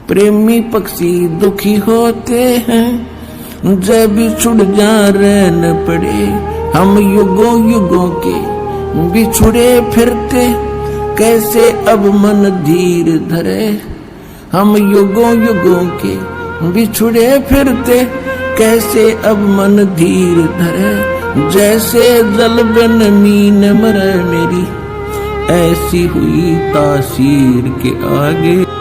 प्रेमी पक्षी दुखी होते हैं जब बिछुड़ जा रहन पड़े। हम युगों युगों के बिछुड़े फिरते कैसे अब मन धीर धरे। हम युगों युगों के बिछुड़े फिरते कैसे अब मन धीर धरे। जैसे जल बिन मीन मरे मेरी ऐसी हुई तासीर के आगे।